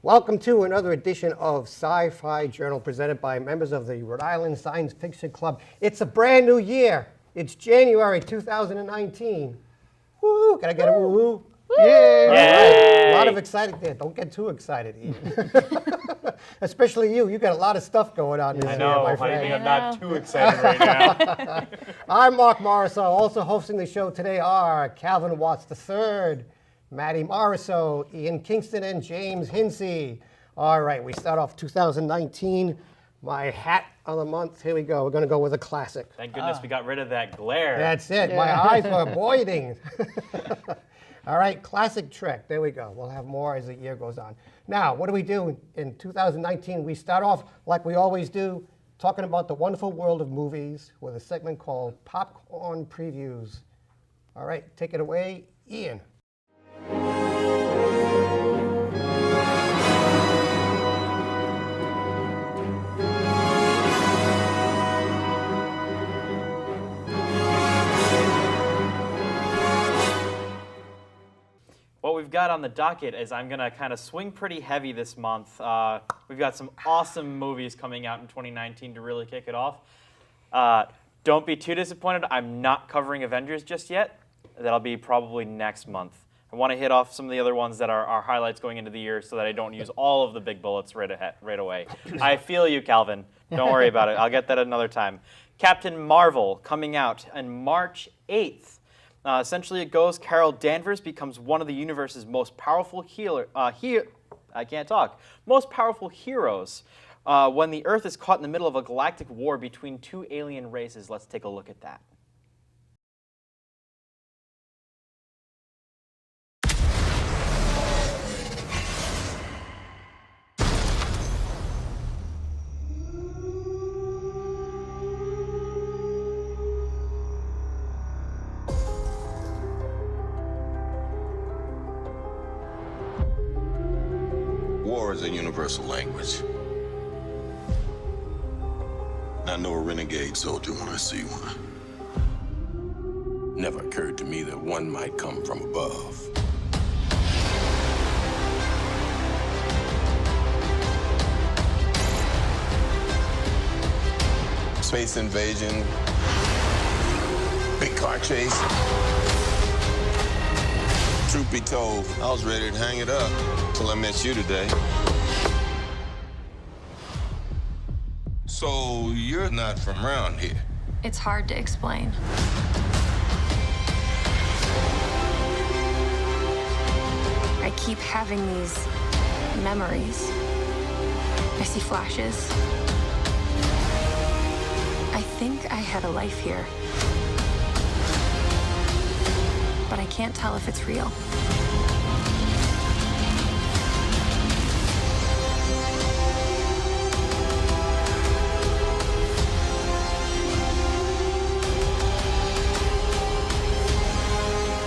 Welcome to another edition of Sci-Fi Journal presented by members of the Rhode Island Science Fiction Club. It's a brand new year. It's January 2019. Woo! Can I get a woo-woo? Yay! Right. A lot of excited there. Don't get too excited, Ian. Especially you. You got a lot of stuff going on this year, my friend. I'm not too excited right now. I'm Marc Morisseau. Also hosting the show today are Calvin Watts III, Maddy Morisseau, Ian Kingston, and James Hinsey. All right, we start off 2019. My hat of the month. Here we go. We're going to go with a classic. Thank goodness we got rid of that glare. That's it. Yeah. My eyes were voiding. All right, classic Trek. There we go. We'll have more as the year goes on. Now, what do we do in 2019? We start off like we always do, talking about the wonderful world of movies with a segment called Popcorn Previews. All right, take it away, Ian. What we've got on the docket is I'm going to kind of swing pretty heavy this month. We've got some awesome movies coming out in 2019 to really kick it off. Don't be too disappointed. I'm not covering Avengers just yet. That'll be probably next month. I want to hit off some of the other ones that are our highlights going into the year so that I don't use all of the big bullets right away. I feel you, Calvin. Don't worry about it. I'll get that another time. Captain Marvel coming out on March 8th. Essentially, it goes, Carol Danvers becomes one of the universe's most powerful most powerful heroes when the Earth is caught in the middle of a galactic war between two alien races. Let's take a look at that. War is a universal language. I know a renegade soldier when I see one. Never occurred to me that one might come from above. Space invasion, big car chase. Truth be told, I was ready to hang it up till I met you today. So you're not from around here? It's hard to explain. I keep having these memories. I see flashes. I think I had a life here. But I can't tell if it's real.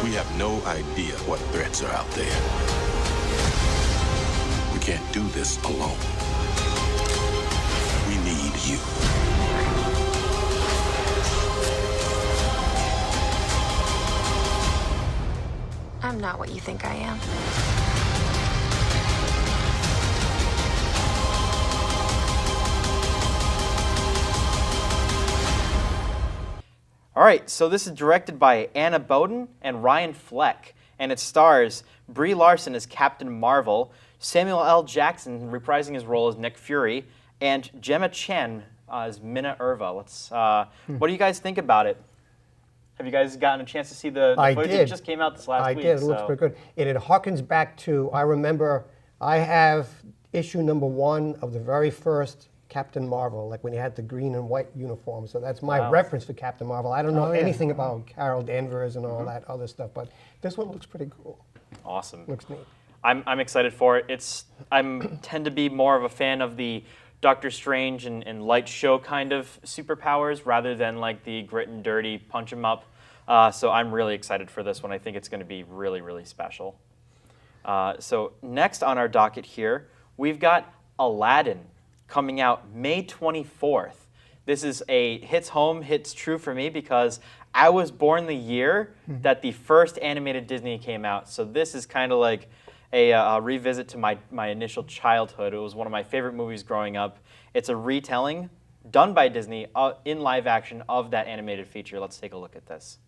We have no idea what threats are out there. We can't do this alone. We need you. I'm not what you think I am. All right, so this is directed by Anna Boden and Ryan Fleck, and it stars Brie Larson as Captain Marvel, Samuel L. Jackson reprising his role as Nick Fury, and Gemma Chan as Minna Erva. What do you guys think about it? Have you guys gotten a chance to see the footage? It just came out this last week. I did. It looks pretty good. And it harkens back to, I remember, I have issue #1 of the very first Captain Marvel, like when he had the green and white uniform. So that's my reference for Captain Marvel. I don't know anything about Carol Danvers and all that other stuff, but this one looks pretty cool. Awesome. Looks neat. I'm excited for it. I tend to be more of a fan of the Doctor Strange and light show kind of superpowers rather than like the grit and dirty punch 'em up. So I'm really excited for this one. I think it's going to be really, really special. So next on our docket here, we've got Aladdin coming out May 24th. This is a hits home, hits true for me because I was born the year that the first animated Disney came out. So this is kind of like a revisit to my initial childhood. It was one of my favorite movies growing up. It's a retelling done by Disney in live action of that animated feature. Let's take a look at this.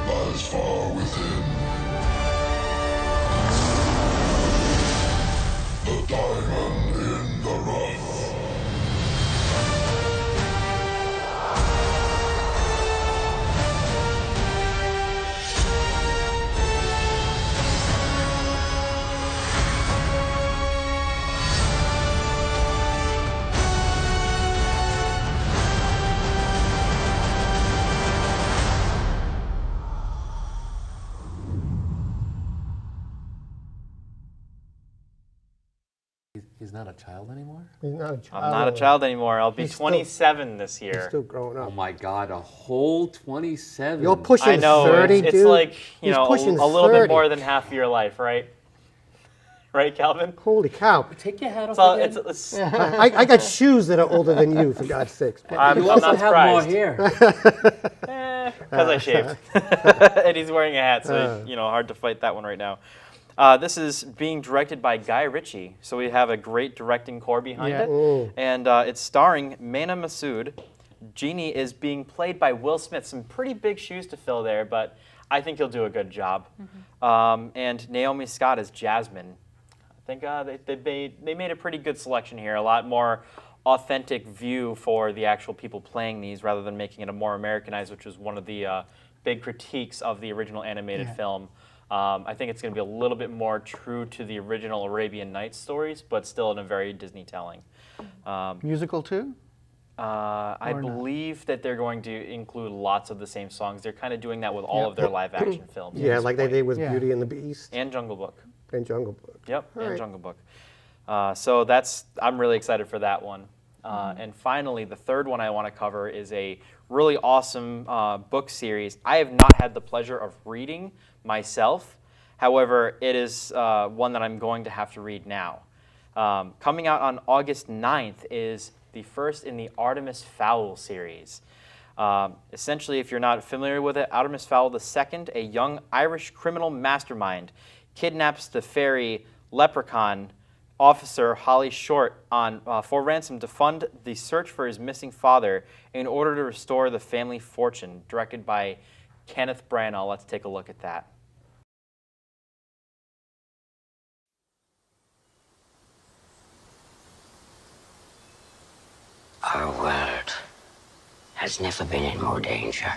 Lies far within. The diamond in the rough. He's not a child anymore? He's not a child. I'm not a child anymore. I'll be He's still- 27 this He's year. still growing Oh up. my God, a whole 27. You're pushing I know, 30, it's dude. like, He's a pushing little 30. bit more than half of your life, right? Right, Calvin? Holy cow. Take your hat off So again. it's I got shoes that are older than you, for God's sakes. I'm you not also have more surprised. hair. Because I shaved. And he's wearing a hat, so, hard to fight that one right now. This is being directed by Guy Ritchie, so we have a great directing core behind it. And it's starring Mana Massoud. Genie is being played by Will Smith. Some pretty big shoes to fill there, but I think he'll do a good job. And Naomi Scott is Jasmine. I think they made a pretty good selection here, a lot more authentic view for the actual people playing these rather than making it a more Americanized, which was one of the big critiques of the original animated film. I think it's going to be a little bit more true to the original Arabian Nights stories, but still in a very Disney telling. Musical too? I believe that they're going to include lots of the same songs. They're kind of doing that with all of their live action films. at Yeah, this like they point. did with Yeah. Beauty and the Beast And Jungle Book. and Jungle Book. Yep, All and right. Jungle Book. So I'm really excited for that one. And finally, the third one I want to cover is a really awesome book series. I have not had the pleasure of reading myself. However, it is one that I'm going to have to read now. Coming out on August 9th is the first in the Artemis Fowl series. Essentially, if you're not familiar with it, Artemis Fowl II, a young Irish criminal mastermind, kidnaps the fairy leprechaun officer Holly Short for ransom to fund the search for his missing father in order to restore the family fortune. Directed by Kenneth Branagh. Let's take a look at that. Our world has never been in more danger.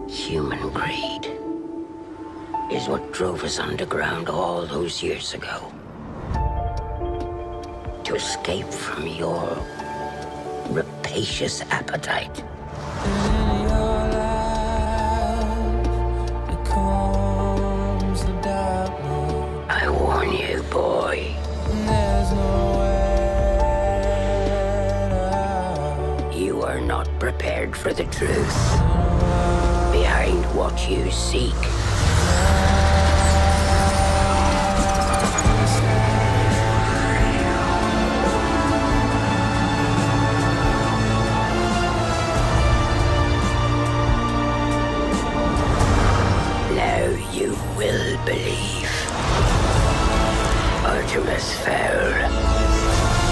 Human greed is what drove us underground all those years ago. To escape from your rapacious appetite. I warn you, boy. You are not prepared for the truth behind what you seek. Now you will believe. Artemis Fowl.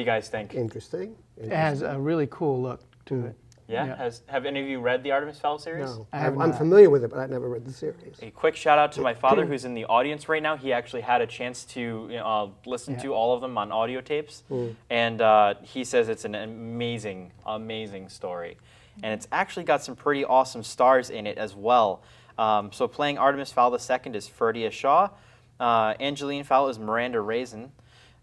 guys think? Interesting. It has a really cool look to it. Yeah? Have any of you read the Artemis Fowl series? No, I have I'm not. familiar with it, but I've never read the series. A quick shout out to my father who's in the audience right now. He actually had a chance to listen to all of them on audio tapes. And he says it's an amazing, amazing story. And it's actually got some pretty awesome stars in it as well. So playing Artemis Fowl II is Ferdia Shaw. Angeline Fowl is Miranda Raisin.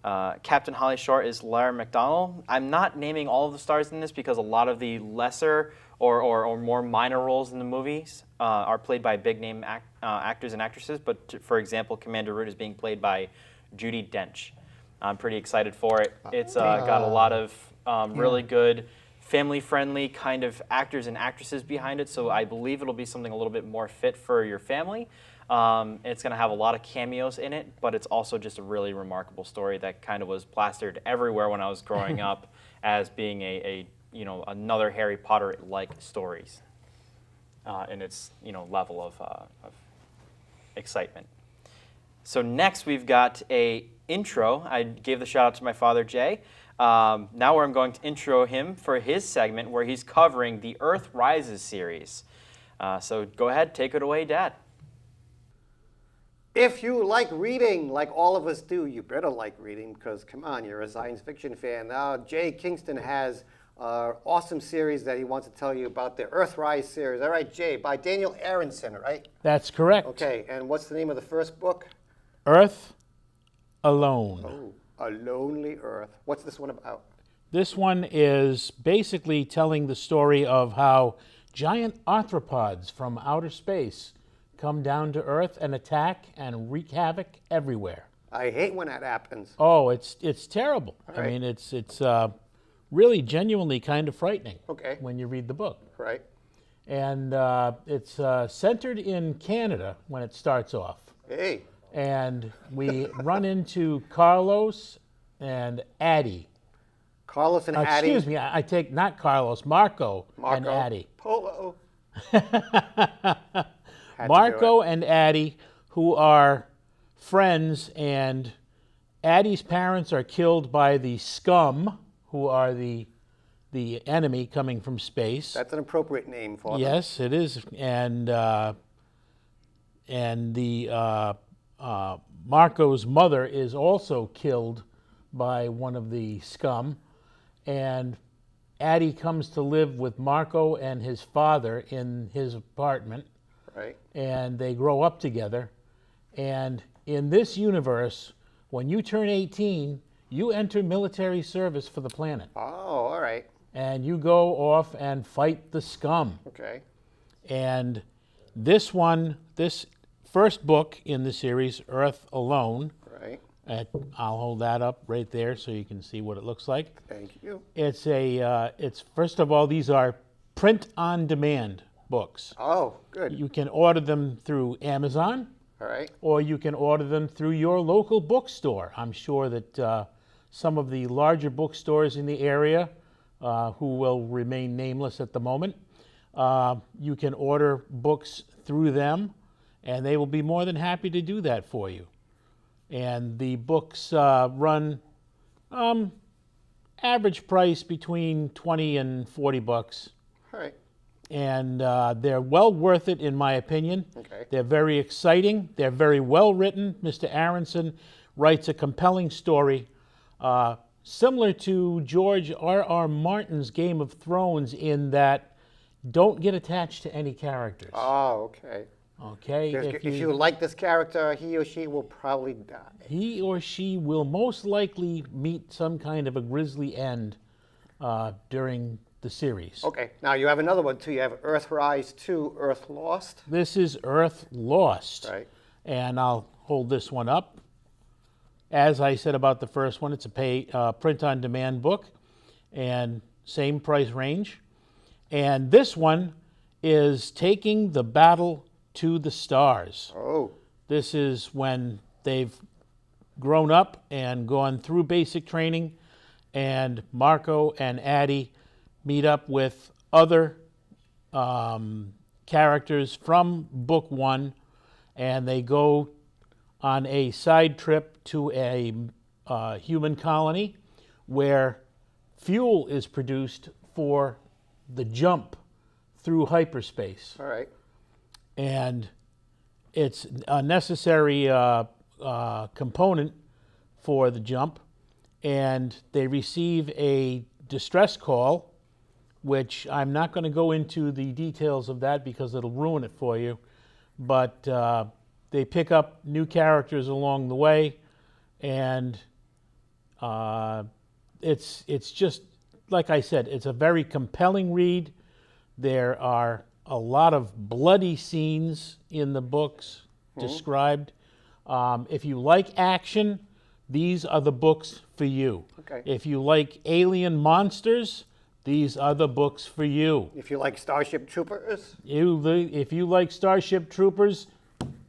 Captain Holly Shore is Lara McDonald. I'm not naming all of the stars in this because a lot of the lesser or more minor roles in the movies are played by big name actors and actresses. But for example, Commander Root is being played by Judi Dench. I'm pretty excited for it. It's got a lot of really good family-friendly kind of actors and actresses behind it, so I believe it'll be something a little bit more fit for your family. It's going to have a lot of cameos in it, but it's also just a really remarkable story that kind of was plastered everywhere when I was growing up as being a another Harry Potter-like stories in its level of excitement. So next we've got a intro. I gave the shout out to my father Jay. Now where I'm going to intro him for his segment where he's covering the Earthrise series. So go ahead, take it away, Dad. If you like reading like all of us do, you better like reading because, come on, you're a science fiction fan. Now, Jay Kingston has an awesome series that he wants to tell you about, the Earthrise series. All right, Jay, by Daniel Arenson, right? That's correct. Okay, and what's the name of the first book? Earth Alone. Oh, A Lonely Earth. What's this one about? This one is basically telling the story of how giant arthropods from outer space come down to Earth and attack and wreak havoc everywhere. I hate when that happens. Oh, it's terrible. Right. I mean, it's really genuinely kind of frightening. Okay. When you read the book. Right. And it's centered in Canada when it starts off. Hey. And we run into Carlos and Addie. Carlos and Addie. Excuse me, I take not Carlos, Marco and Addie. Polo. Marco and Addie, who are friends, and Addie's parents are killed by the scum, who are the enemy coming from space. That's an appropriate name for them. Yes, it is. And the Marco's mother is also killed by one of the scum, and Addie comes to live with Marco and his father in his apartment. Right. And they grow up together. And in this universe, when you turn 18, you enter military service for the planet. Oh, all right. And you go off and fight the scum. Okay. And this first book in the series, Earth Alone, Right. I'll hold that up right there so you can see what it looks like. Thank you. It's first of all, these are print-on-demand books. Oh, good. You can order them through Amazon, All right. or you can order them through your local bookstore. I'm sure that some of the larger bookstores in the area, who will remain nameless at the moment, you can order books through them, and they will be more than happy to do that for you. And the books run average price between $20 and $40. All right. And they're well worth it, in my opinion. Okay. They're very exciting. They're very well written. Mr. Aronson writes a compelling story, similar to George R.R. Martin's Game of Thrones, in that don't get attached to any characters. Oh, okay. Okay? If you like this character, he or she will probably die. He or she will most likely meet some kind of a grisly end during the series. Okay. Now you have another one too. You have Earthrise 2, Earth Lost. This is Earth Lost. Right. And I'll hold this one up. As I said about the first one, it's a print-on-demand book, and same price range. And this one is taking the battle to the stars. Oh. This is when they've grown up and gone through basic training, and Marco and Addie meet up with other characters from book one, and they go on a side trip to a human colony where fuel is produced for the jump through hyperspace. All right. And it's a necessary component for the jump. And they receive a distress call, which I'm not going to go into the details of that because it'll ruin it for you. But they pick up new characters along the way, and it's just, like I said, it's a very compelling read. There are a lot of bloody scenes in the books described. If you like action, these are the books for you. Okay. If you like alien monsters, these are the books for you. If you like Starship Troopers, If you like Starship Troopers,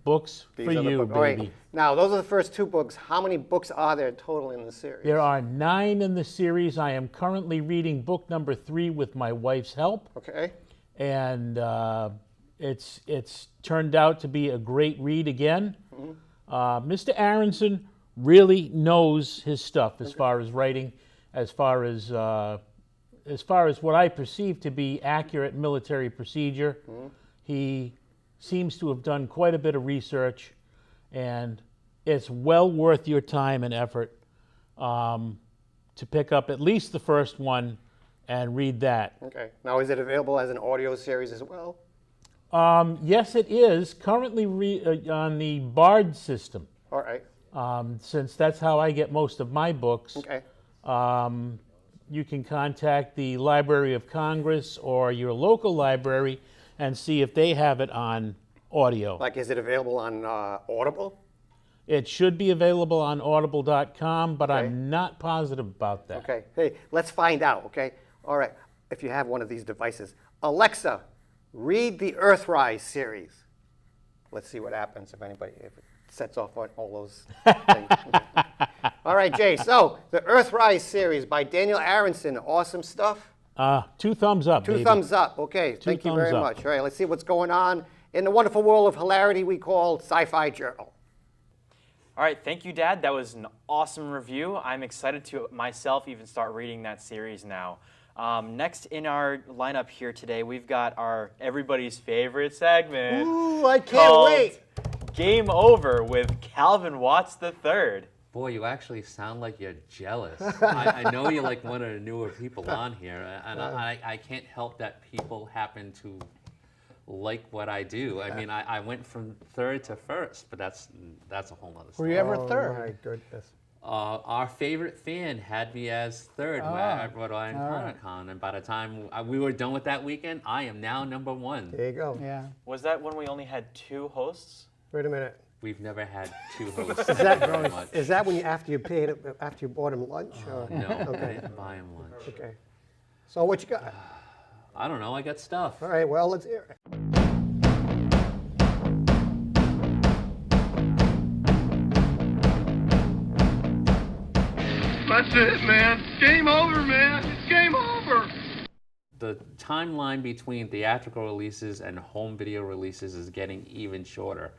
books these for are the you, books. All right. baby. Now, those are the first 2 books. How many books are there total in the series? There are 9 in the series. I am currently reading book number 3 with my wife's help, Okay. and it's turned out to be a great read again. Mr. Arenson really knows his stuff as far as writing, as far as what I perceive to be accurate military procedure. He seems to have done quite a bit of research, and it's well worth your time and effort to pick up at least the first one and read that. Okay. Now, is it available as an audio series as well? Yes, it is currently on the Bard system, All right. since that's how I get most of my books. Okay. You can contact the Library of Congress or your local library and see if they have it on audio. Like, is it available on Audible? It should be available on audible.com, but Okay. I'm not positive about that. Okay. Hey, let's find out, okay? All right. If you have one of these devices, Alexa, read the Earthrise series. Let's see what happens if it sets off on all those things. Okay. All right, Jay. So, the Earthrise series by Daniel Arenson. Awesome stuff. 2 thumbs up, 2 baby. thumbs up. Okay. Thank you thumbs very up. much. All right. Let's see what's going on in the wonderful world of hilarity we call Sci-Fi Journal. All right, thank you, Dad. That was an awesome review. I'm excited to myself even start reading that series now. Next in our lineup here today, we've got our everybody's favorite segment. Ooh, I can't called wait. Game Over with Calvin Watts III. Boy, you actually sound like you're jealous. I know you're like one of the newer people on here, and I can't help that people happen to like what I do. I mean, I went from 3rd to 1st, but that's a whole other story. Were you ever Oh, third? my goodness. Our favorite fan had me as 3rd at Rhode Island Comic Con, and by the time we were done with that weekend, I am now number 1. There you go. Yeah. Was that when we only had 2 hosts? Wait a minute. We've never had 2 hosts. That, much. is that when after you bought him lunch? Or? No, I Okay. didn't buy him lunch. Okay. So what you got? I don't know. I got stuff. All right. Well, let's hear it. That's it, man. Game over, man. It's game over. The timeline between theatrical releases and home video releases is getting even shorter.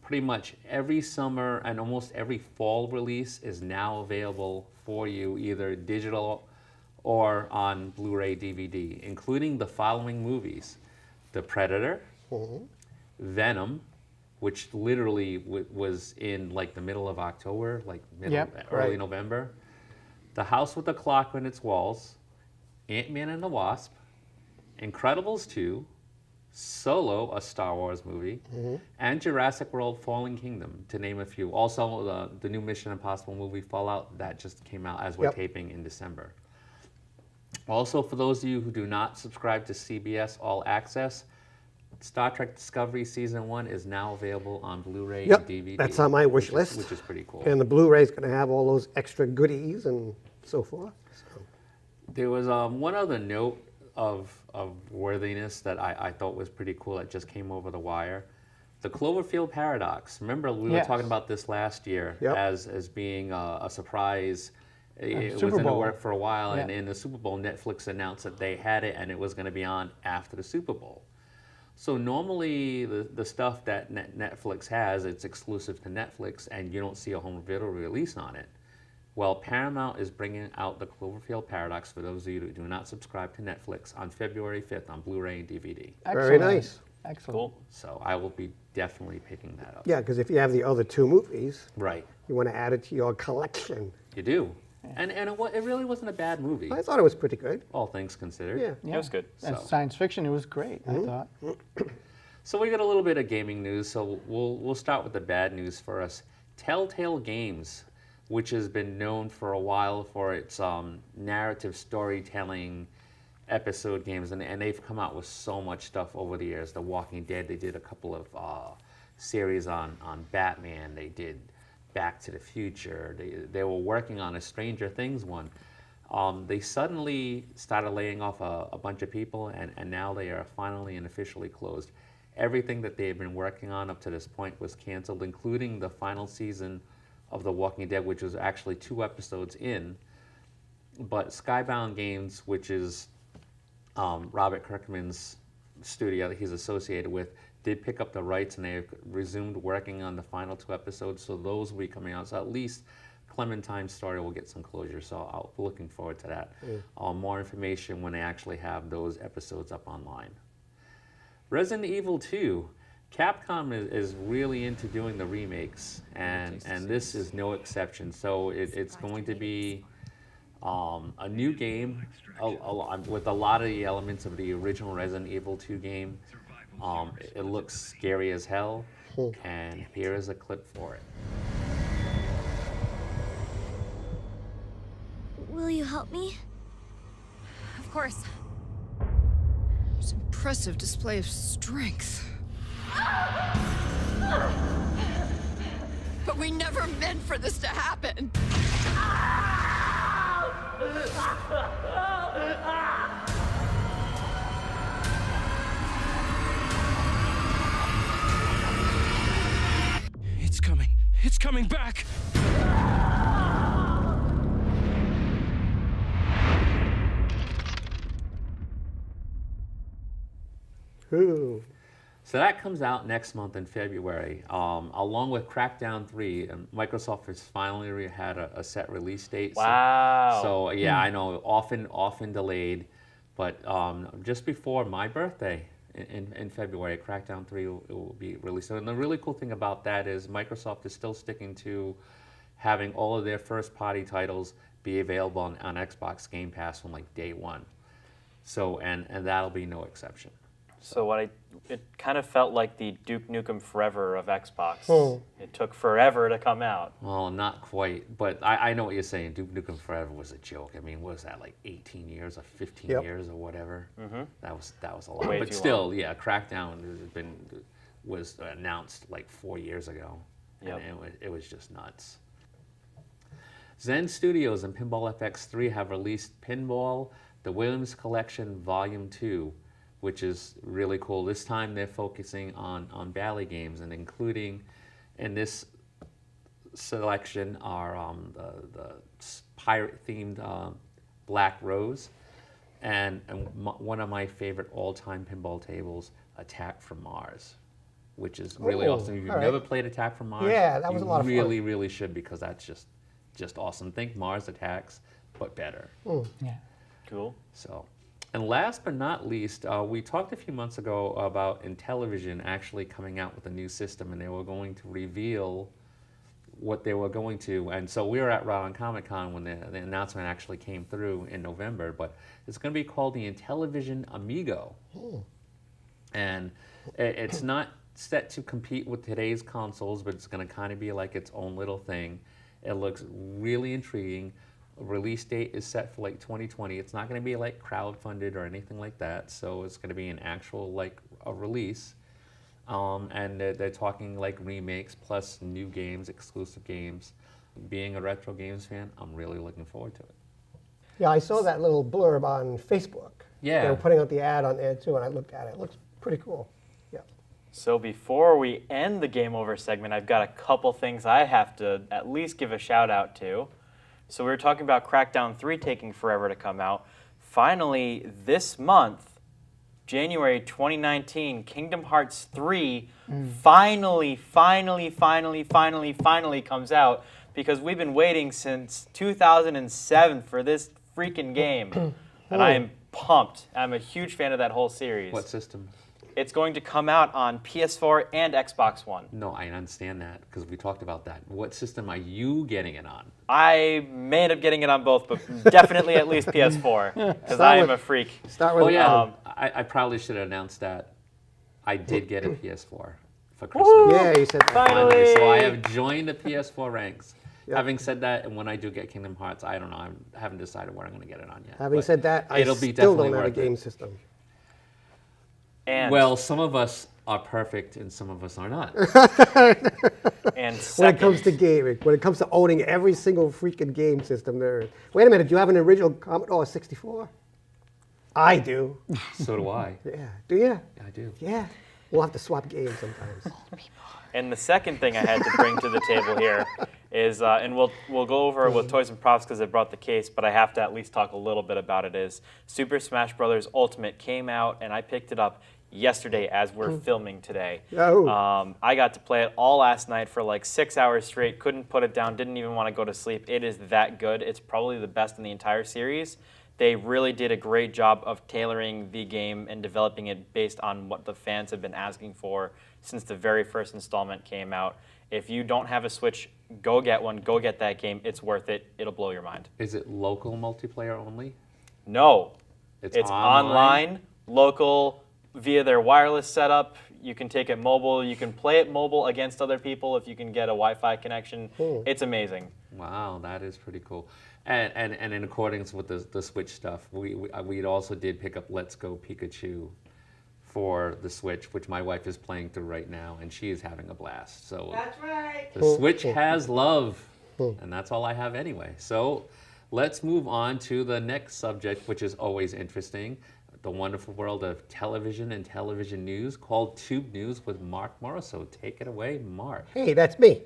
Pretty much every summer and almost every fall release is now available for you, either digital or on Blu-ray DVD, including the following movies: The Predator, Venom, which literally was in like the middle of October, like early right. November, The House with the Clock on Its Walls, Ant-Man and the Wasp, Incredibles 2, Solo, a Star Wars movie, and Jurassic World Fallen Kingdom, to name a few. Also, the new Mission Impossible movie, Fallout, that just came out as we're taping in December. Also, for those of you who do not subscribe to CBS All Access, Star Trek Discovery Season 1 is now available on Blu-ray Yep, and DVD. that's on my wish list. Which is pretty cool. And the Blu-ray's going to have all those extra goodies and so forth. So. There was one other note of worthiness that I thought was pretty cool that just came over the wire. The Cloverfield Paradox. Remember, we were talking about this last year as being a surprise. It was in the work for a while, and in the Super Bowl, Netflix announced that they had it and it was going to be on after the Super Bowl. So normally the stuff that Netflix has, it's exclusive to Netflix, and you don't see a home video release on it. Well, Paramount is bringing out the Cloverfield Paradox for those of you who do not subscribe to Netflix on February 5th on Blu-ray and DVD. Very nice. Excellent. Cool. So I will be definitely picking that up. Yeah, because if you have the other two movies, Right. you want to add it to your collection. You do. And it really wasn't a bad movie, I thought it was pretty good. all things considered. Yeah. It was good. And So- science fiction, it was great, I thought. So we got a little bit of gaming news. So we'll start with the bad news for us. Telltale Games, which has been known for a while for its narrative storytelling episode games, and they've come out with so much stuff over the years. The Walking Dead, they did a couple of series on Batman. They did Back to the Future. They were working on a Stranger Things one. They suddenly started laying off a bunch of people, and now they are finally and officially closed. Everything that they had been working on up to this point was canceled, including the final season of The Walking Dead, which was actually 2 episodes in. But Skybound Games, which is Robert Kirkman's studio that he's associated with, did pick up the rights, and they resumed working on the final 2 episodes, so those will be coming out. So at least Clementine's story will get some closure, so I'll be looking forward to that. More information when they actually have those episodes up online. Resident Evil 2. Capcom is really into doing the remakes, and this is no exception. So it's going to be a new game with a lot of the elements of the original Resident Evil 2 game. It looks scary as hell, and here is a clip for it. Will you help me? Of course. It's an impressive display of strength. But we never meant for this to happen. It's coming. It's coming back. Ooh. So that comes out next month in February, along with Crackdown 3. And Microsoft has finally had a set release date. Wow. So yeah, I know, often delayed, but just before my birthday in February, Crackdown 3 will be released. And the really cool thing about that is Microsoft is still sticking to having all of their first-party titles be available on Xbox Game Pass from like day one. So and that'll be no exception. So it kind of felt like the Duke Nukem Forever of Xbox. Oh. It took forever to come out. Well, not quite, but I know what you're saying. Duke Nukem Forever was a joke. I mean, what was that, like 18 years or 15 years or whatever? Mm-hmm. That was a lot. Way But too still, long. yeah, Crackdown was announced like 4 years ago, Yep. and it was just nuts. Zen Studios and Pinball FX3 have released Pinball: The Williams Collection Volume 2, which is really cool. This time they're focusing on Bally games, and including in this selection are the pirate-themed Black Rose, and one of my favorite all-time pinball tables, Attack from Mars, which is really awesome. If you've never played Attack from Mars, Yeah, that was a lot of fun. really, really should, because that's just awesome. Think Mars Attacks, but better. Yeah. Cool. So, and last but not least, we talked a few months ago about Intellivision actually coming out with a new system, and they were going to reveal what they were going to. And so we were at Rhode Island Comic Con when the announcement actually came through in November, but it's going to be called the Intellivision Amigo. And it's not set to compete with today's consoles, but it's going to kind of be like its own little thing. It looks really intriguing. Release date is set for like 2020. It's not going to be like crowdfunded or anything like that, so it's going to be an actual like a release. And they're talking like remakes plus new games, exclusive games. Being a retro games fan, I'm really looking forward to it. Yeah, I saw that little blurb on Facebook. Yeah. They were putting out the ad on there too, and I looked at it. It looks pretty cool. Yeah. So before we end the Game Over segment, I've got a couple things I have to at least give a shout out to. So we were talking about Crackdown 3 taking forever to come out. Finally, this month, January 2019, Kingdom Hearts 3 finally comes out. because we've been waiting since 2007 for this freaking game, and I am pumped. I'm a huge fan of that whole series. What system? It's going to come out on PS4 and Xbox One. No, I understand that because we talked about that. What system are you getting it on? I may end up getting it on both, but definitely at least PS4 because I am a freak. Start with I probably should have announced that I did get a PS4 for Christmas. Yeah, you said that. Finally! So I have joined the PS4 ranks. Having said that, and when I do get Kingdom Hearts, I don't know. I haven't decided where I'm going to get it on yet. Having said that, I it'll be still definitely don't have a worth it. game system. And Well, some of us are perfect and some of us are not. and When it comes to second, gaming, when it comes to owning every single freaking game system there is. Wait a minute, do you have an original Commodore 64? I do. So do I. Yeah. Do you? I do. Yeah. We'll have to swap games sometimes. and the second thing I had to bring to the table here is, and we'll go over it with Toys and Props because I brought the case, but I have to at least talk a little bit about it. Is Super Smash Bros. Ultimate came out, and I picked it up yesterday as we're filming today. Oh. I got to play it all last night for like 6 hours straight, couldn't put it down, didn't even want to go to sleep. It is that good. It's probably the best in the entire series. They really did a great job of tailoring the game and developing it based on what the fans have been asking for since the very first installment came out. If you don't have a Switch, go get one, go get that game. It's worth it. It'll blow your mind. Is it local multiplayer only? No. It's online, local, via their wireless setup. You can take it mobile. You can play it mobile against other people if you can get a Wi-Fi connection. It's amazing. Wow, that is pretty cool. And in accordance with the Switch stuff, we also did pick up Let's Go Pikachu for the Switch, which my wife is playing through right now, and she is having a blast. So that's right. The Switch has love, and that's all I have anyway. So let's move on to the next subject, which is always interesting. The wonderful world of television and television news, called Toob News with Marc Morisseau. Take it away, Marc. Hey, that's me.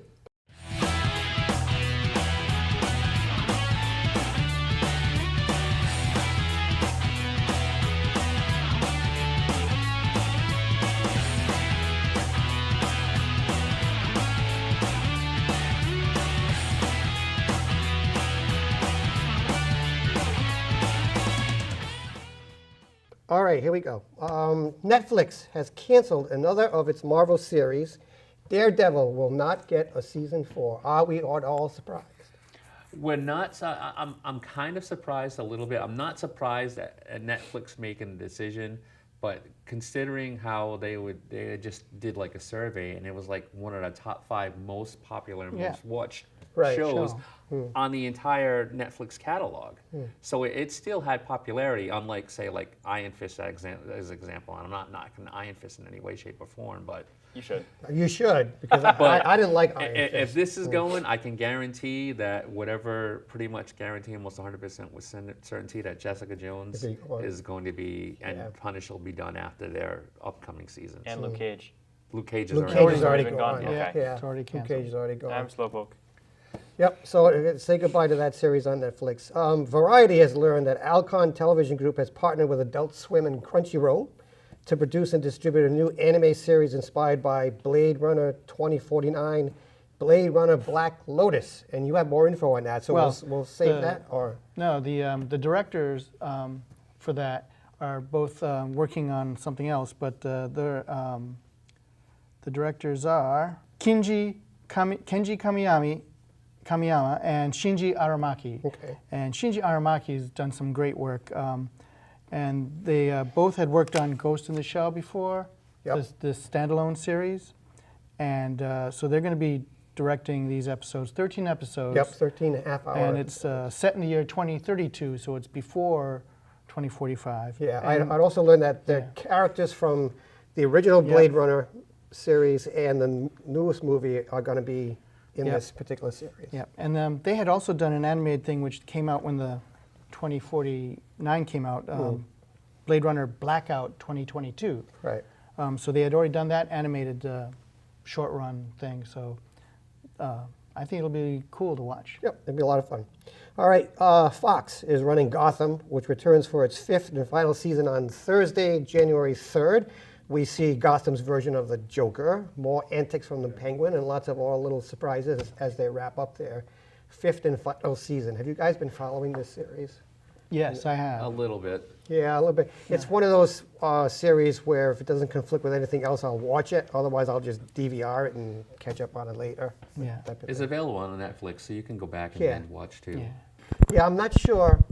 All right, here we go. Netflix has canceled another of its Marvel series. Daredevil will not get a season 4. Are we at all surprised? We're not. I'm kind of surprised a little bit. I'm not surprised at Netflix making the decision, but considering how they just did like a survey and it was like one of the top 5 most popular, most watched shows on the entire Netflix catalog. So it still had popularity, unlike say like Iron Fist as an example. And I'm not knocking Iron Fist in any way, shape, or form, but You should. You should, because I didn't like Iron Fist. If this is going, I can guarantee that pretty much guarantee almost 100% with certainty that Jessica Jones is going to be, and Punisher will be done after their upcoming seasons. And Luke Cage. Luke Cage Luke Cage is already been gone. gone. Okay. Yeah, It's already Luke canceled. Cage is already gone. I'm Slowpoke. Yep, so say goodbye to that series on Netflix. Variety has learned that Alcon Television Group has partnered with Adult Swim and Crunchyroll to produce and distribute a new anime series inspired by Blade Runner 2049, Blade Runner Black Lotus. And you have more info on that, so we'll save that? Or No, the directors for that are both working on something else, but the directors are Kenji Kamiyama and Shinji Aramaki. Okay. And Shinji Aramaki's done some great work. And they both had worked on Ghost in the Shell before, this standalone series. And so they're going to be directing these episodes, 13 episodes. Yep, 13 and a half hours. And it's set in the year 2032, so it's before 2045. Yeah, And I'd also learned that the characters from the original Blade Runner series and the newest movie are going to be in this particular series. Yeah, and they had also done an animated thing which came out when the 2049 came out, Blade Runner Blackout 2022. Right. So they had already done that animated short run thing, so I think it'll be cool to watch. Yep, it'll be a lot of fun. All right, Fox is running Gotham, which returns for its 5th and final season on Thursday, January 3rd. We see Gotham's version of the Joker, more antics from the Penguin, and lots of more little surprises as they wrap up there. 5th and final season. Have you guys been following this series? Yes, I have. A little bit. Yeah, a little bit. It's one of those series where if it doesn't conflict with anything else, I'll watch it. Otherwise, I'll just DVR it and catch up on it later. Yeah. Type of It's thing. available on Netflix, so you can go back and Yeah. binge watch too. Yeah. Yeah, I'm not sure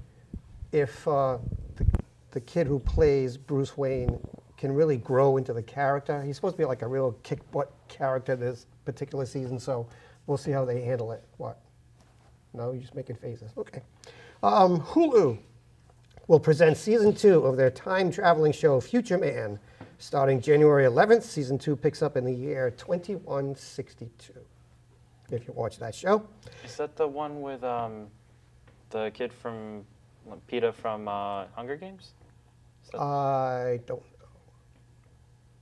if the kid who plays Bruce Wayne can really grow into the character. He's supposed to be like a real kick-butt character this particular season, so we'll see how they handle it. What? No, you're just making faces. Okay. Hulu will present season 2 of their time-traveling show Future Man, starting January 11th. Season 2 picks up in the year 2162. If you watch that show. Is that the one with the kid from PETA from Hunger Games? I don't know.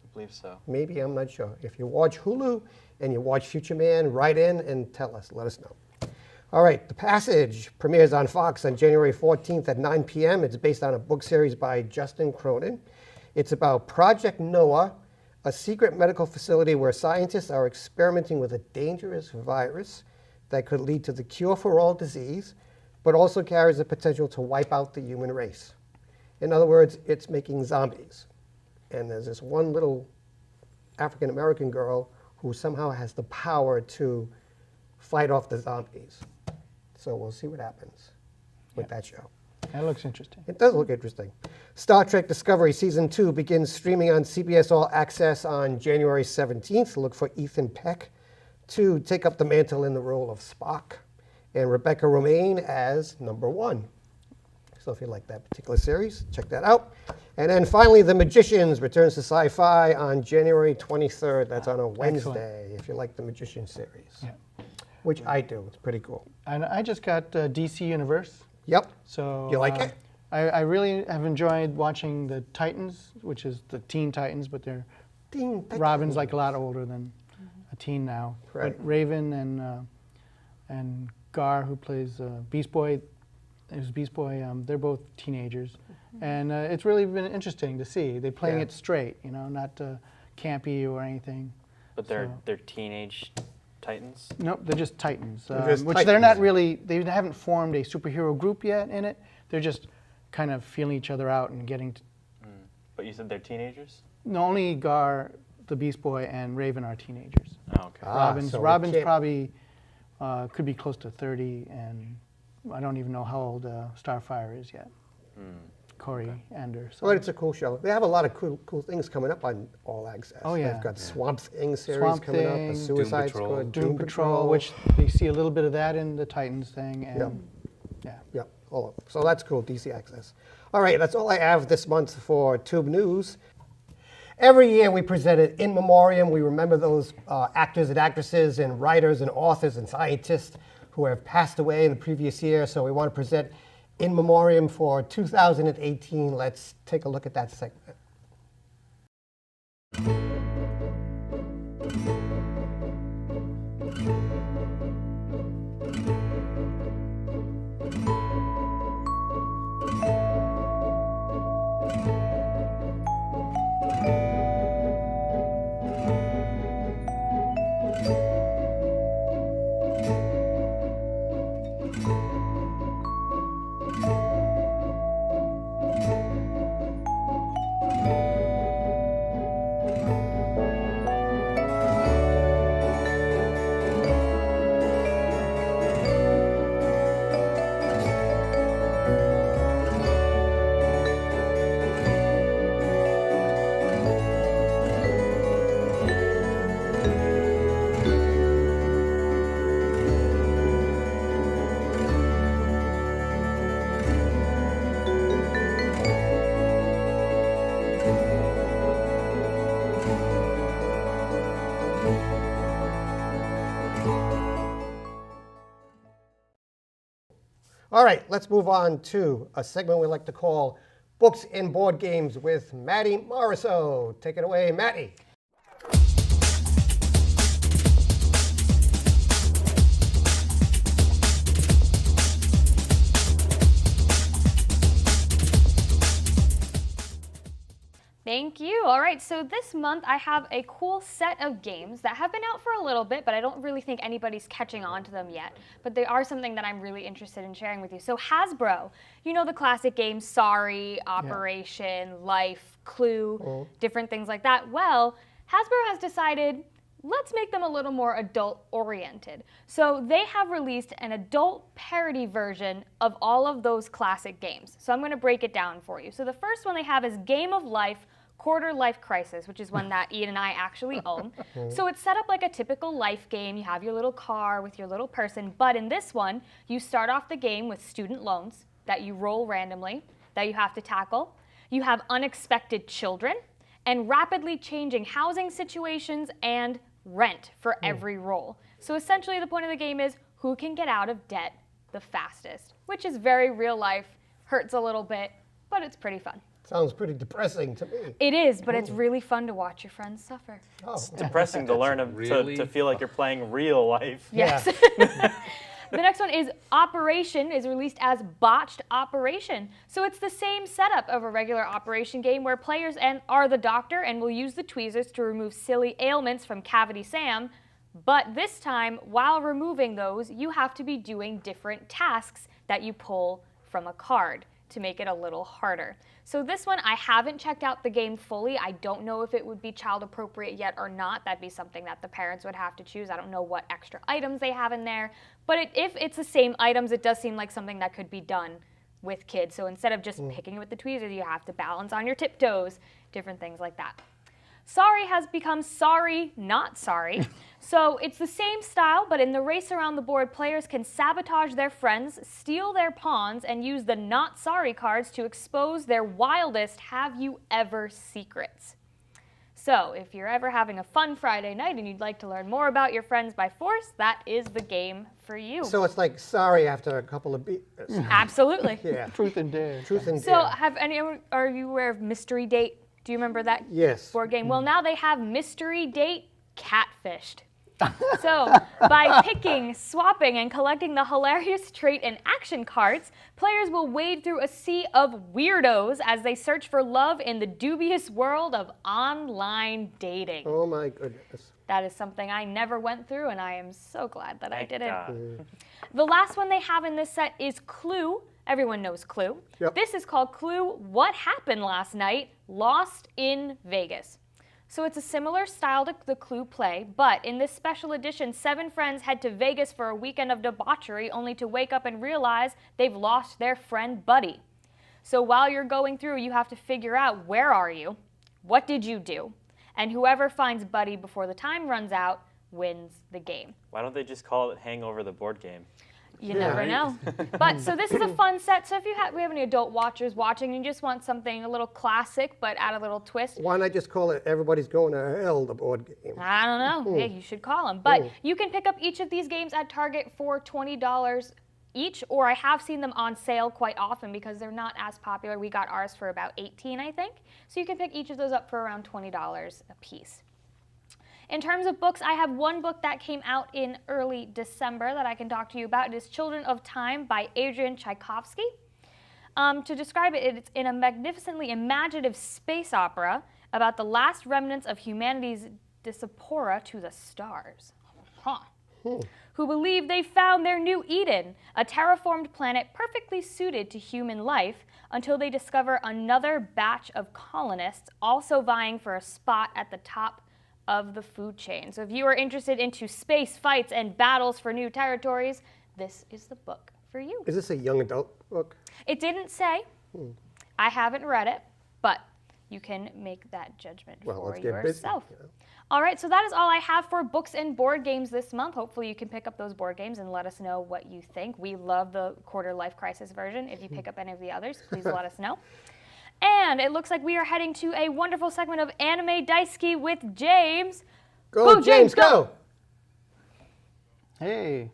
I believe so. Maybe, I'm not sure. If you watch Hulu and you watch Future Man, write in and tell us. Let us know. All right, The Passage premieres on Fox on January 14th at 9 p.m. It's based on a book series by Justin Cronin. It's about Project Noah, a secret medical facility where scientists are experimenting with a dangerous virus that could lead to the cure for all disease, but also carries the potential to wipe out the human race. In other words, it's making zombies. And there's this one little African-American girl who somehow has the power to fight off the zombies. So we'll see what happens with that show. That looks interesting. It does look interesting. Star Trek Discovery Season 2 begins streaming on CBS All Access on January 17th. Look for Ethan Peck to take up the mantle in the role of Spock, and Rebecca Romaine as number 1. So if you like that particular series, check that out. And then finally, The Magicians returns to Sci-Fi on January 23rd. That's on a Wednesday, if you like the Magician series. Yeah. Which I do. It's pretty cool. And I just got DC Universe. Yep. So You like it? I really have enjoyed watching the Titans, which is the Teen Titans, but they're Robin's like a lot older than a teen now. Right. But Raven and Gar, who plays Beast Boy, they're both teenagers, and it's really been interesting to see. They're playing it straight, not campy or anything. But they're teenage Titans? Nope, they're just Titans, just which Titans. they're not really, they haven't formed a superhero group yet in it. They're just kind of feeling each other out and getting to... But you said they're teenagers? No, only Gar, the Beast Boy, and Raven are teenagers. Oh, okay. Robin's so we can't- probably, could be close to 30, and I don't even know how old Starfire is yet. Corey Anders. Well, it's a cool show. They have a lot of cool things coming up on All Access. Oh, yeah. They've got Swamp Thing series Swamp coming up, Thing, a Suicide Patrol. Squad, Doom Patrol, which you see a little bit of that in the Titans thing, and Yep, all of them. So that's cool, DC Access. All right, that's all I have this month for Toob News. Every year we present it In Memoriam. We remember those actors and actresses and writers and authors and scientists who have passed away in the previous year. So we want to present In Memoriam for 2018. Let's take a look at that segment. All right, let's move on to a segment we like to call Books and Board Games with Maddy Morisseau. Take it away, Maddy. Thank you. All right, so this month I have a cool set of games that have been out for a little bit, but I don't really think anybody's catching on to them yet. But they are something that I'm really interested in sharing with you. So Hasbro, you know the classic games, Sorry, Operation, Life, Clue, different things like that. Well, Hasbro has decided, let's make them a little more adult-oriented. So they have released an adult parody version of all of those classic games. So I'm going to break it down for you. So the first one they have is Game of Life, Quarter Life Crisis, which is one that Ian and I actually own. So it's set up like a typical life game. You have your little car with your little person, but in this one, you start off the game with student loans that you roll randomly, that you have to tackle. You have unexpected children, and rapidly changing housing situations and rent for every roll. So essentially the point of the game is who can get out of debt the fastest, which is very real life, hurts a little bit, but it's pretty fun. Sounds pretty depressing to me. It is, but it's really fun to watch your friends suffer. Oh. It's depressing to learn to feel like you're playing real life. Yes. The next one is Operation, is released as Botched Operation. So it's the same setup of a regular Operation game where players are the doctor and will use the tweezers to remove silly ailments from Cavity Sam. But this time, while removing those, you have to be doing different tasks that you pull from a card to make it a little harder. So this one, I haven't checked out the game fully. I don't know if it would be child appropriate yet or not. That'd be something that the parents would have to choose. I don't know what extra items they have in there. But if it's the same items, it does seem like something that could be done with kids. So instead of just picking it with the tweezers, you have to balance on your tiptoes, different things like that. Sorry has become Sorry, Not Sorry. So it's the same style, but in the race around the board, players can sabotage their friends, steal their pawns, and use the Not Sorry cards to expose their wildest have you ever secrets. So if you're ever having a fun Friday night and you'd like to learn more about your friends by force, that is the game for you. So it's like Sorry after a couple of beers. Absolutely. Yeah. Truth and Dare. Truth and So Dare. are you aware of Mystery Date? Do you remember that board game? Well, now they have Mystery Date Catfished. So, by picking, swapping, and collecting the hilarious trait and action cards, players will wade through a sea of weirdos as they search for love in the dubious world of online dating. Oh my goodness. That is something I never went through, and I am so glad that I didn't. The last one they have in this set is Clue. Everyone knows Clue. Yep. This is called Clue, What Happened Last Night? Lost in Vegas. So it's a similar style to the Clue play, but in this special edition, 7 friends head to Vegas for a weekend of debauchery only to wake up and realize they've lost their friend Buddy. So while you're going through, you have to figure out where are you, what did you do, and whoever finds Buddy before the time runs out wins the game. Why don't they just call it Hangover the board game? You never know. But so this is a fun set. So if we have any adult watchers watching and you just want something a little classic but add a little twist. Why not just call it Everybody's Going to Hell, the board game? I don't know. Hey, you should call them. But you can pick up each of these games at Target for $20 each, or I have seen them on sale quite often because they're not as popular. We got ours for about $18, I think. So you can pick each of those up for around $20 a piece. In terms of books, I have one book that came out in early December that I can talk to you about. It is Children of Time by Adrian Tchaikovsky. To describe it, it's in a magnificently imaginative space opera about the last remnants of humanity's diaspora to the stars. Who believe they found their new Eden, a terraformed planet perfectly suited to human life, until they discover another batch of colonists also vying for a spot at the top of the food chain. So if you are interested into space fights and battles for new territories, this is the book for you. Is this a young adult book? It didn't say. I haven't read it, but you can make that judgment for yourself. Busy, All right, so that is all I have for books and board games this month. Hopefully you can pick up those board games and let us know what you think. We love the Quarter Life Crisis version. If you pick up any of the others, please let us know. And it looks like we are heading to a wonderful segment of Anime Daisuki with James. Go, James, go! Hey.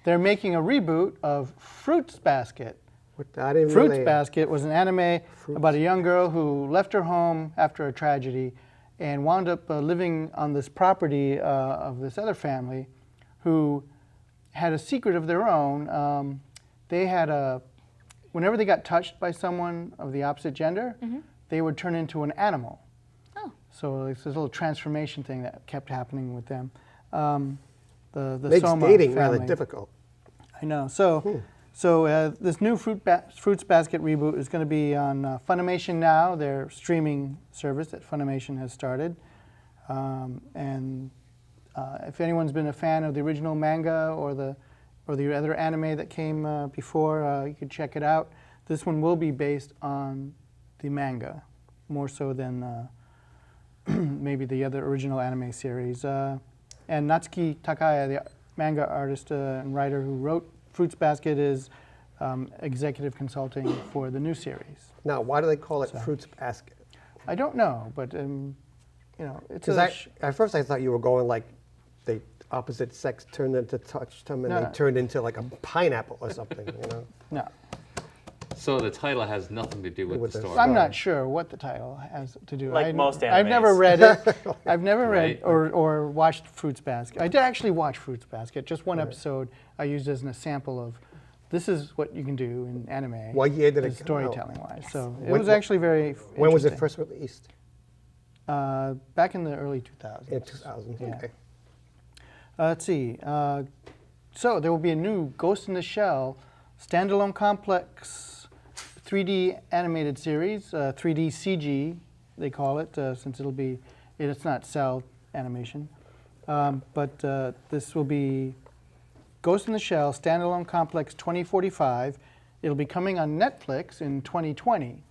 They're making a reboot of Fruits Basket. Fruits Basket was an anime about a young girl who left her home after a tragedy and wound up living on this property of this other family who had a secret of their own. They had whenever they got touched by someone of the opposite gender, they would turn into an animal. Oh. So it's this little transformation thing that kept happening with them. The Makes Soma dating family. rather difficult. I know. So this new Fruits Basket reboot is going to be on Funimation now, their streaming service that Funimation has started. If anyone's been a fan of the original manga or the other anime that came before, you could check it out. This one will be based on the manga, more so than maybe the other original anime series. And Natsuki Takaya, the manga artist and writer who wrote Fruits Basket, is executive consulting for the new series. Now, why do they call it Fruits Basket? I don't know, but you know, it's at first I thought you were going like the opposite sex turned into touched them and they turned into like a pineapple or something, you know? No. So the title has nothing to do with the story. I'm not sure what the title has to do. Like most animes. I've never read it. I've never Right. read or watched Fruits Basket. I did actually watch Fruits Basket. Just one episode I used as a sample of this is what you can do in anime. What year did it come out? Storytelling-wise. So it was actually very When was it interesting. first released? Back in the early 2000s. In 2000, Yeah. okay. Let's see. So there will be a new Ghost in the Shell standalone complex 3D animated series, 3D CG they call it, since it's not cell animation. But this will be Ghost in the Shell standalone complex 2045. It'll be coming on Netflix in 2020.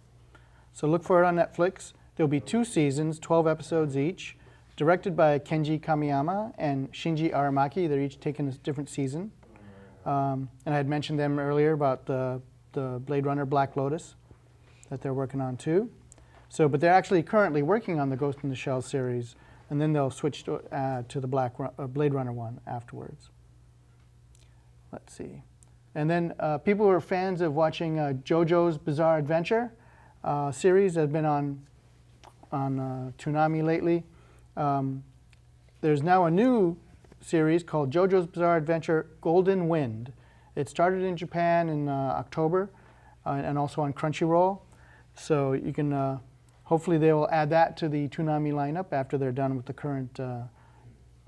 So look for it on Netflix. There'll be 2 seasons, 12 episodes each, directed by Kenji Kamiyama and Shinji Aramaki. They're each taking a different season. And I had mentioned them earlier about the Blade Runner Black Lotus that they're working on too. So, but they're actually currently working on the Ghost in the Shell series, and then they'll switch to the Blade Runner one afterwards. Let's see. And then people who are fans of watching JoJo's Bizarre Adventure series that have been on Toonami lately. There's now a new series called JoJo's Bizarre Adventure Golden Wind. It started in Japan in October and also on Crunchyroll. So you can, hopefully they will add that to the Toonami lineup after they're done with the current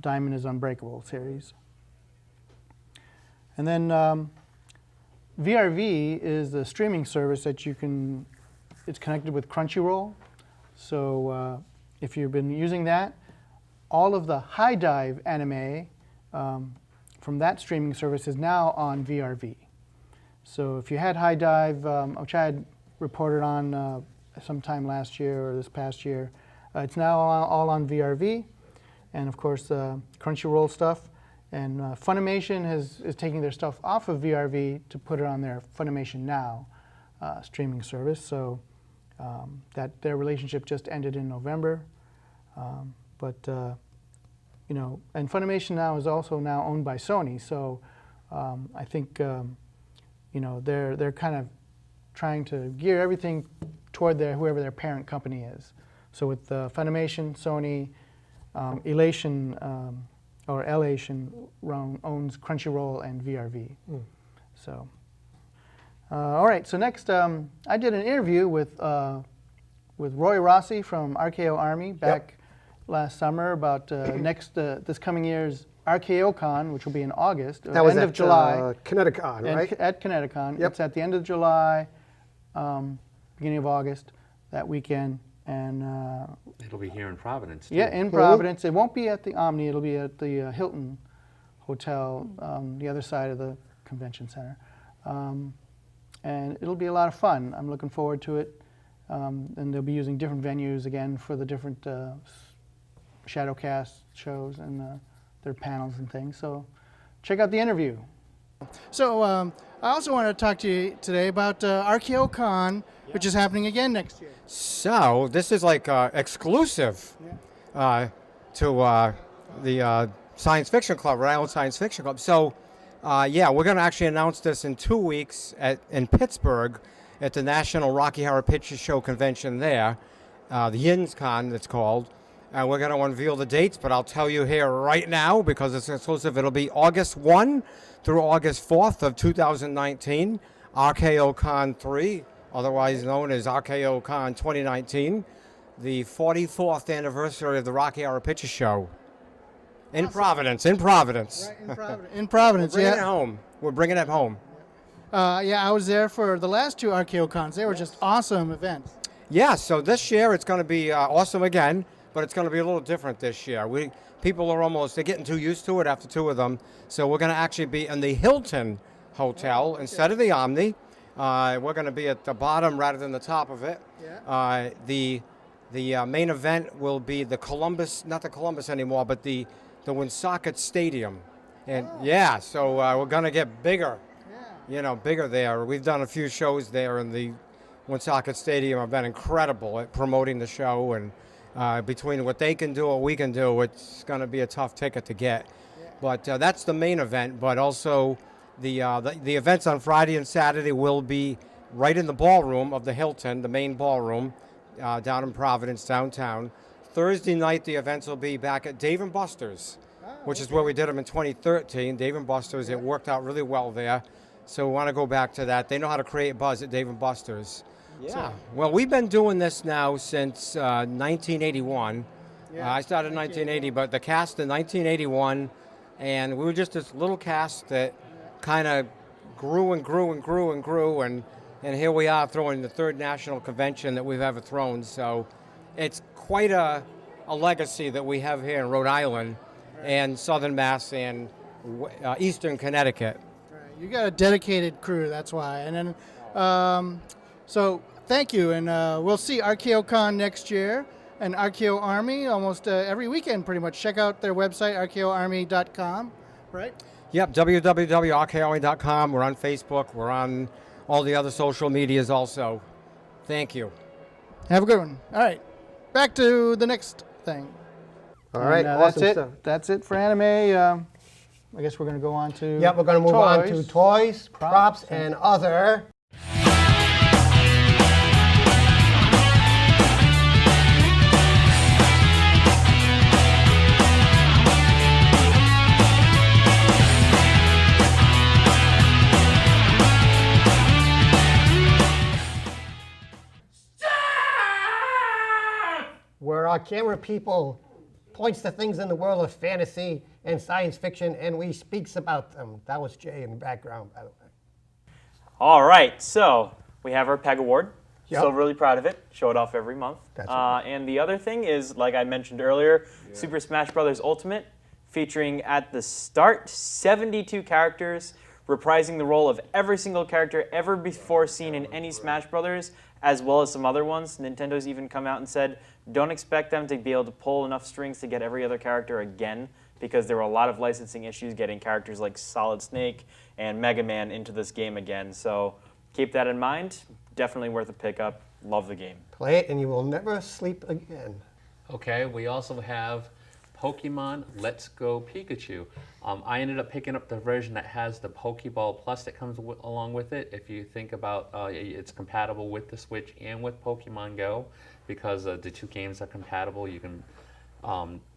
Diamond is Unbreakable series. And then VRV is the streaming service that it's connected with Crunchyroll. So if you've been using that, all of the High Dive anime from that streaming service is now on VRV. So if you had High Dive, which I had reported on sometime last year or this past year, it's now all on VRV, and of course Crunchyroll stuff. And Funimation is taking their stuff off of VRV to put it on their Funimation Now streaming service. So that their relationship just ended in November. You know, and Funimation Now is also now owned by Sony. So I think you know, they're kind of trying to gear everything toward whoever their parent company is. So with Funimation, Sony, Elation or Elation owns Crunchyroll and VRV. So all right. So next, I did an interview with Roy Rossi from RKO Army back last summer about this coming year's RKOCon, which will be in August, that was end of July. Kineticon, right? At Kineticon. Yep. It's at the end of July, beginning of August, that weekend. And it'll be here in Providence, too. Yeah, in Providence. It won't be at the Omni. It'll be at the Hilton Hotel, the other side of the convention center. And it'll be a lot of fun. I'm looking forward to it. And they'll be using different venues again for the different Shadowcast shows and their panels and things. So check out the interview. So I also wanted to talk to you today about RKOCon, which is happening again next year. So this is like exclusive to the Science Fiction Club, Rhode Island Science Fiction Club. So yeah, we're going to actually announce this in 2 weeks in Pittsburgh at the National Rocky Horror Picture Show convention there, the YinzCon it's called. And we're going to unveil the dates, but I'll tell you here right now because it's exclusive. It'll be August 1 through August 4th of 2019, RKO Con 3, otherwise known as RKO Con 2019, the 44th anniversary of the Rocky Horror Picture Show. In Providence, in Providence. Right, in Providence. In Providence, We're bringing yeah. it home. We're bringing it home. Yeah, I was there for the last 2 RKO Cons. They were just awesome events. Yeah, so this year it's going to be awesome again, but it's going to be a little different this year. People are they're getting too used to it after 2 of them. So we're going to actually be in the Hilton Hotel instead of the Omni. We're going to be at the bottom rather than the top of it. Yeah. The main event will be the Columbus, not the Columbus anymore, but the Woonsocket Stadium. And yeah, so we're going to get bigger, bigger there. We've done a few shows there in the Woonsocket Stadium. Have been incredible at promoting the show, and between what they can do, what we can do, it's going to be a tough ticket to get. But that's the main event. But also, the events on Friday and Saturday will be right in the ballroom of the Hilton, the main ballroom, down in Providence, downtown. Thursday night, the events will be back at Dave & Buster's, which is where we did them in 2013. Dave & Buster's, it worked out really well there. So we want to go back to that. They know how to create buzz at Dave & Buster's. Yeah. Well, we've been doing this now since 1981. I started in 1980, but the cast in 1981, and we were just this little cast that kind of grew and grew and grew and grew, and here we are throwing the 3rd national convention that we've ever thrown. So it's quite a legacy that we have here in Rhode Island and Southern Mass and Eastern Connecticut. Right. You got a dedicated crew, that's why. And then, so thank you, and we'll see RKO Con next year and RKO Army almost every weekend pretty much. Check out their website, rkoarmy.com, right? Yep, www.rkoarmy.com. We're on Facebook. We're on all the other social medias also. Thank you. Have a good one. All right, back to the next thing. All right, And, awesome that's it. stuff. That's it for anime. I guess we're going to go on to Yep, we're going to move on to toys, props, and other. Where our camera people points to things in the world of fantasy and science fiction, and we speaks about them. That was Jay in the background, by the way. All right, so we have our PEG Award. Yep. Still really proud of it. Show it off every month. That's right. And the other thing is, like I mentioned earlier, Super Smash Bros. Ultimate, featuring at the start 72 characters, reprising the role of every single character ever before seen in any Smash Brothers, as well as some other ones. Nintendo's even come out and said, don't expect them to be able to pull enough strings to get every other character again, because there were a lot of licensing issues getting characters like Solid Snake and Mega Man into this game again. So keep that in mind. Definitely worth a pickup. Love the game. Play it and you will never sleep again. Okay, we also have Pokemon Let's Go Pikachu. I ended up picking up the version that has the Pokeball Plus that comes along with it. If you think about it's compatible with the Switch and with Pokemon Go, because the 2 games are compatible. You can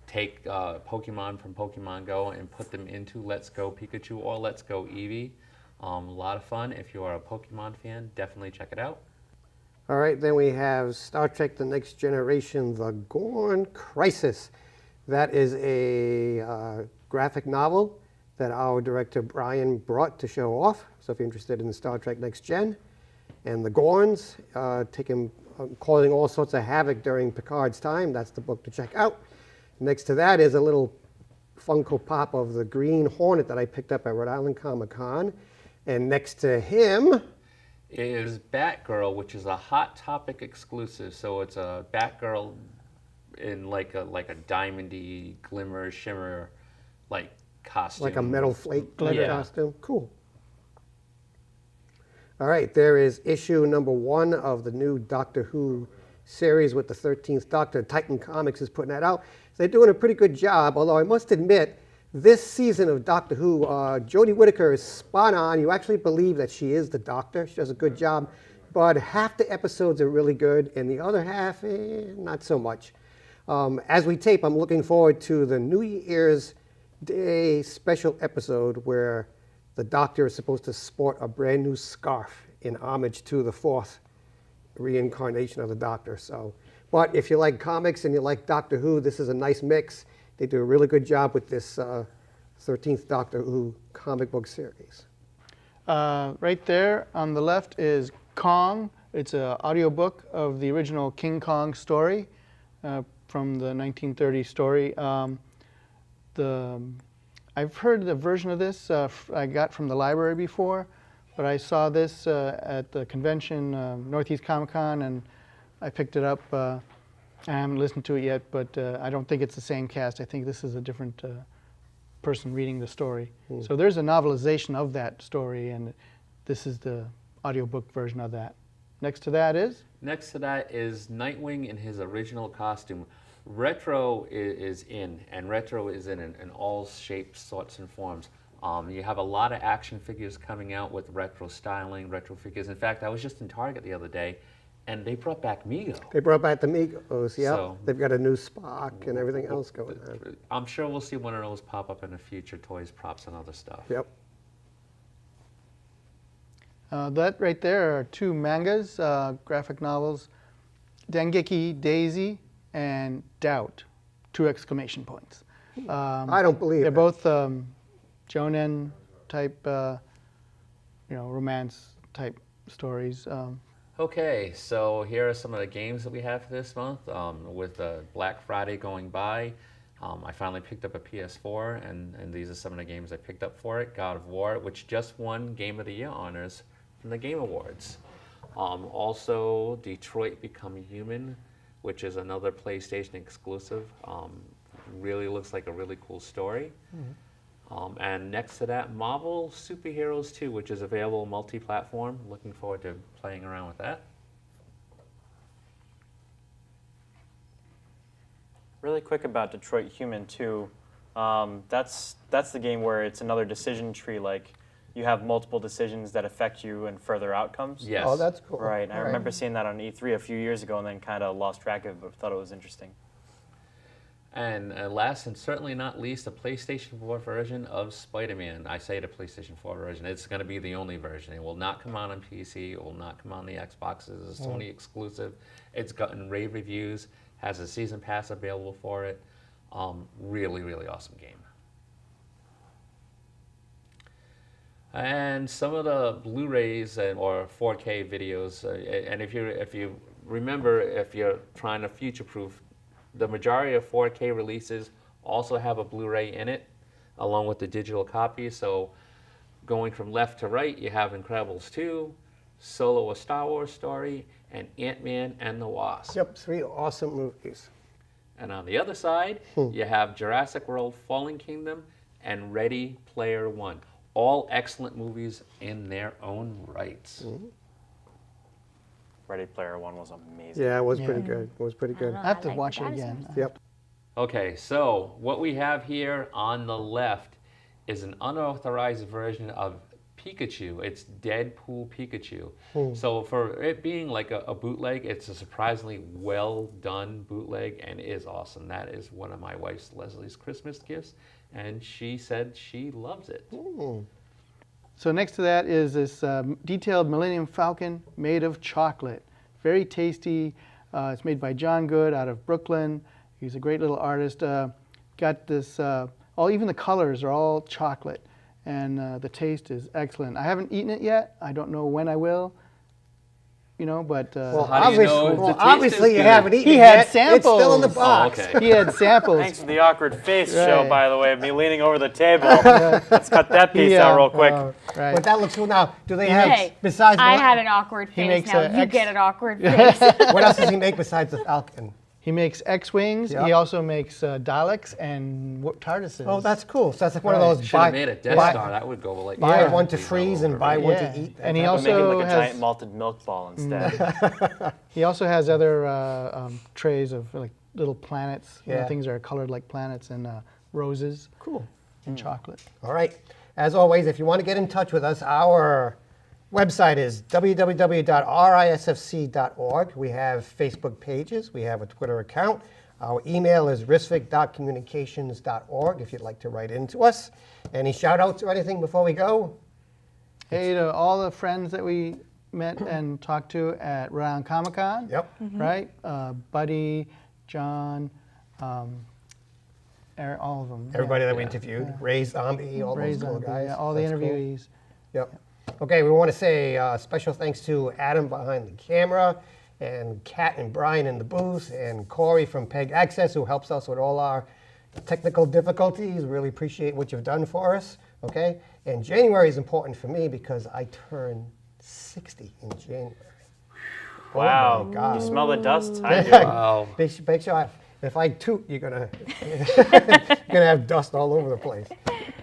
take Pokemon from Pokemon Go and put them into Let's Go Pikachu or Let's Go Eevee. A lot of fun. If you are a Pokemon fan, definitely check it out. All right, then we have Star Trek The Next Generation, The Gorn Crisis. That is a graphic novel that our director Brian brought to show off. So if you're interested in Star Trek Next Gen. And the Gorns causing all sorts of havoc during Picard's time. That's the book to check out. Next to that is a little Funko Pop of the Green Hornet that I picked up at Rhode Island Comic Con. And next to him is Batgirl, which is a Hot Topic exclusive. So it's a Batgirl in like a diamondy glimmer, shimmer, like costume. like a metal flake glitter Yeah. costume. Cool. All right, there is issue number 1 of the new Doctor Who series with the 13th Doctor. Titan Comics is putting that out. They're doing a pretty good job, although I must admit, this season of Doctor Who, Jodie Whittaker is spot on. You actually believe that she is the Doctor. She does a good job. But half the episodes are really good, and the other half, not so much. As we tape, I'm looking forward to the New Year's Day special episode where the Doctor is supposed to sport a brand new scarf in homage to the fourth reincarnation of the Doctor. But if you like comics and you like Doctor Who, this is a nice mix. They do a really good job with this 13th Doctor Who comic book series. Right there on the left is Kong. It's an audiobook of the original King Kong story from the 1930 story. I've heard the version of this I got from the library before, but I saw this at the convention, Northeast Comic Con, and I picked it up. I haven't listened to it yet, but I don't think it's the same cast. I think this is a different person reading the story. So there's a novelization of that story, and this is the audiobook version of that. Next to that is? Next to that is Nightwing in his original costume. Retro is in, and retro is in all shapes, sorts, and forms. You have a lot of action figures coming out with retro styling, retro figures. In fact, I was just in Target the other day, and they brought back Mego. They brought back the Megos, yeah. So, they've got a new Spock and everything else going on. I'm sure we'll see one of those pop up in the future, toys, props, and other stuff. Yep. That right there are two mangas, graphic novels, Dengeki Daisy and Doubt, 2 exclamation points. I don't believe they're it. both Jonen type, romance type stories. Okay, so here are some of the games that we have for this month. With Black Friday going by, I finally picked up a PS4, and these are some of the games I picked up for it. God of War, which just won Game of the Year honors from the Game Awards. Also, Detroit Become Human, which is another PlayStation exclusive. Really looks like a really cool story. And next to that, Marvel Superheroes 2, which is available multi-platform. Looking forward to playing around with that. Really quick about Detroit Human 2. That's the game where it's another decision tree. Like you have multiple decisions that affect you and further outcomes. Yes. Oh, that's cool. Right. I All remember seeing that on E3 a few years ago and then kind of lost track of it, but thought it was interesting. And last and certainly not least, a PlayStation 4 version of Spider-Man. I say the PlayStation 4 version. It's going to be the only version. It will not come out on PC. It will not come on the Xboxes. It's a Sony exclusive. It's gotten rave reviews. Has a season pass available for it. Really, really awesome game. And some of the Blu-rays or 4K videos. And if you remember, if you're trying to future-proof, the majority of 4K releases also have a Blu-ray in it, along with the digital copy. So going from left to right, you have Incredibles 2, Solo: A Star Wars Story, and Ant-Man and the Wasp. Yep, 3 awesome movies. And on the other side, you have Jurassic World: Fallen Kingdom and Ready Player One. All excellent movies in their own rights. Ready Player One was amazing. Yeah, it was pretty good. It was pretty good. I have to watch it again. Yep. Okay, so what we have here on the left is an unauthorized version of Pikachu. It's Deadpool Pikachu. So for it being like a bootleg, it's a surprisingly well done bootleg and is awesome. That is one of my wife's, Leslie's, Christmas gifts, and she said she loves it. So next to that is this detailed Millennium Falcon made of chocolate. Very tasty. It's made by John Good out of Brooklyn. He's a great little artist. Got this, even the colors are all chocolate. And the taste is excellent. I haven't eaten it yet. I don't know when I will. But Well, how do you know if the taste obviously is you good? haven't eaten He it had yet. samples. It's still in the box. Oh, okay. he had samples. Thanks for the awkward face show, Right. by the way, of me leaning over the table. Let's cut that piece out real quick. Right. But that looks cool. Now, do they have, Hey, besides... I had an awkward He face. makes Now a you X- get an awkward face. what else does he make besides the Falcon? He makes X-Wings. Yep. He also makes Daleks and TARDISes. Oh, that's cool. So that's like one of Right. those Should have made a Death Star. That would go like buy Yeah. one to freeze and buy one to eat. And he We'll make it also like a has giant malted milk ball instead. he also has other trays of like little planets, Yeah. things that are colored like planets, and roses. Cool. And chocolate. All right. As always, if you want to get in touch with us, our website is www.risfc.org. We have Facebook pages. We have a Twitter account. Our email is risvik.communications.org if you'd like to write into us. Any shout outs or anything before we go? Hey, to all the friends that we met and talked to at Rhode Island Comic Con. Yep. Right? Buddy, John, Eric, all of them. Everybody that we interviewed, Ray Zombie, all Ray those cool Zombie, guys. yeah, all the That's cool. interviewees. Yep. Okay, we want to say special thanks to Adam behind the camera, and Kat and Brian in the booth, and Corey from Peg Access who helps us with all our technical difficulties. Really appreciate what you've done for us. Okay, and January is important for me because I turn 60 in January. Wow. Oh my God. You smell the dust? I do. Wow. Make sure if I toot, you're gonna have dust all over the place.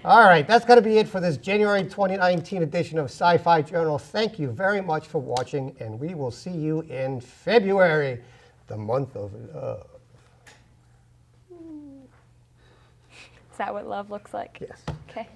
All right, that's gonna be it for this January 2019 edition of Sci-Fi Journal. Thank you very much for watching, and we will see you in February, the month of love. Is that what love looks like? Yes. Okay.